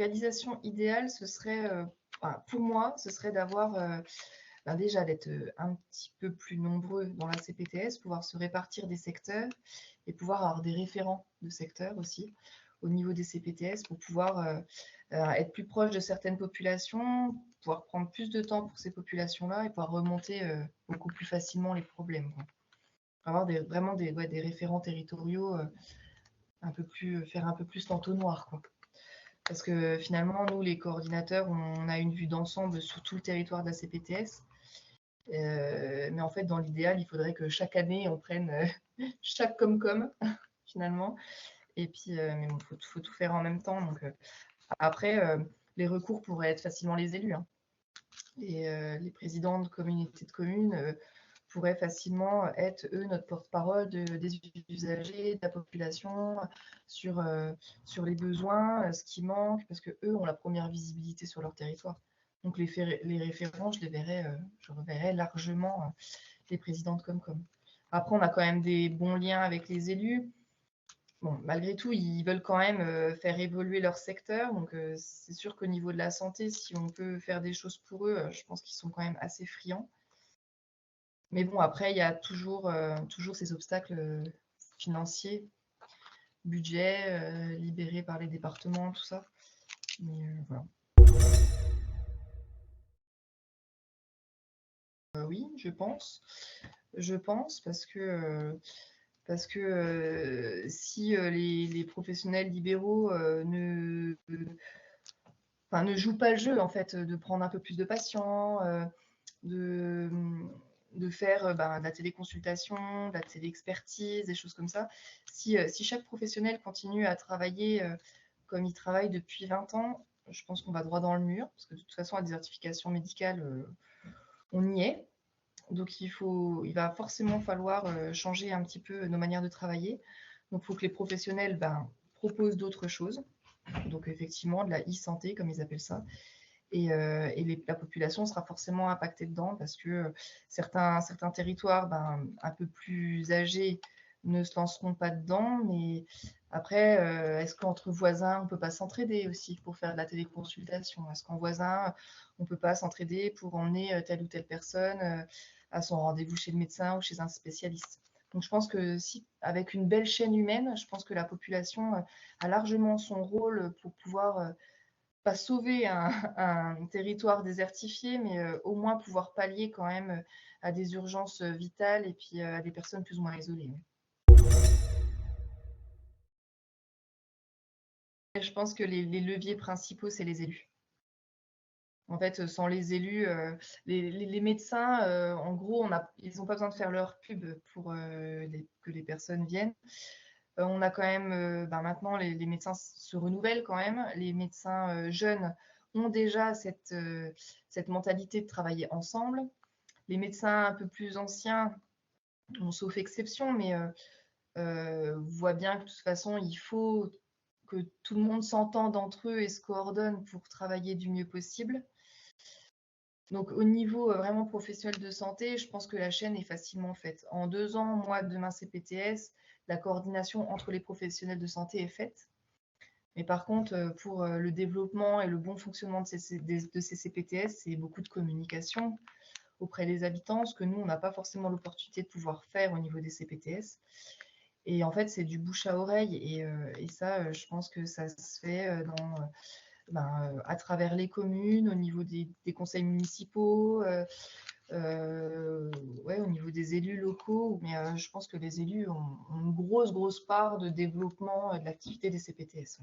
réalisation idéale, ce serait, pour moi, ce serait d'avoir, déjà d'être un petit peu plus nombreux dans la CPTS, pouvoir se répartir des secteurs et pouvoir avoir des référents de secteurs aussi au niveau des CPTS pour pouvoir être plus proche de certaines populations, pouvoir prendre plus de temps pour ces populations-là et pouvoir remonter beaucoup plus facilement les problèmes, quoi. Avoir vraiment des référents territoriaux, faire un peu plus l'entonnoir, quoi. Parce que finalement, nous, les coordinateurs, on a une vue d'ensemble sur tout le territoire de la CPTS. Mais en fait, dans l'idéal, il faudrait que chaque année, on prenne chaque Comcom, finalement. Et puis, mais bon, faut tout faire en même temps. Donc, après, les recours pourraient être facilement les élus, hein. Les présidents de communautés de communes pourraient facilement être, eux, notre porte-parole des usagers, de la population, sur les besoins, ce qui manque, parce qu'eux ont la première visibilité sur leur territoire. Donc les référents, je reverrai largement les présidents de Comcom. Après, on a quand même des bons liens avec les élus. Bon, malgré tout, ils veulent quand même faire évoluer leur secteur. Donc, c'est sûr qu'au niveau de la santé, si on peut faire des choses pour eux, je pense qu'ils sont quand même assez friands. Mais bon, après, il y a toujours ces obstacles financiers, budget libéré par les départements, tout ça. Mais voilà. Oui, je pense. Je pense parce que si les professionnels libéraux ne jouent pas le jeu, en fait, de prendre un peu plus de patients, de, de faire de la téléconsultation, de la téléexpertise, des choses comme ça. Si chaque professionnel continue à travailler comme il travaille depuis 20 ans, je pense qu'on va droit dans le mur, parce que de toute façon, à des certifications médicales, on y est. Donc, il va forcément falloir changer un petit peu nos manières de travailler. Donc, il faut que les professionnels proposent d'autres choses. Donc, effectivement, de la e-santé, comme ils appellent ça. Et la population sera forcément impactée dedans parce que certains territoires un peu plus âgés ne se lanceront pas dedans. Mais après, est-ce qu'entre voisins, on ne peut pas s'entraider aussi pour faire de la téléconsultation? Est-ce qu'en voisin, on ne peut pas s'entraider pour emmener telle ou telle personne à son rendez-vous chez le médecin ou chez un spécialiste? Donc je pense que si, avec une belle chaîne humaine, je pense que la population a largement son rôle pour pouvoir pas sauver un territoire désertifié, mais au moins pouvoir pallier quand même à des urgences vitales et puis à des personnes plus ou moins isolées. Je pense que les leviers principaux, c'est les élus. En fait, sans les élus, les médecins, en gros, ils n'ont pas besoin de faire leur pub pour que les personnes viennent. On a quand même, maintenant, les médecins se renouvellent quand même. Les médecins jeunes ont déjà cette mentalité de travailler ensemble. Les médecins un peu plus anciens, sauf exception, mais voient bien que de toute façon, il faut que tout le monde s'entende entre eux et se coordonne pour travailler du mieux possible. Donc, au niveau vraiment professionnel de santé, je pense que la chaîne est facilement faite. En 2 ans, moi, de ma CPTS, la coordination entre les professionnels de santé est faite. Mais par contre, pour le développement et le bon fonctionnement de ces CPTS, c'est beaucoup de communication auprès des habitants, ce que nous, on n'a pas forcément l'opportunité de pouvoir faire au niveau des CPTS. Et en fait, c'est du bouche à oreille. Et ça, je pense que ça se fait à travers les communes, au niveau des conseils municipaux, au niveau des élus locaux. Mais je pense que les élus ont une grosse part de développement de l'activité des CPTS.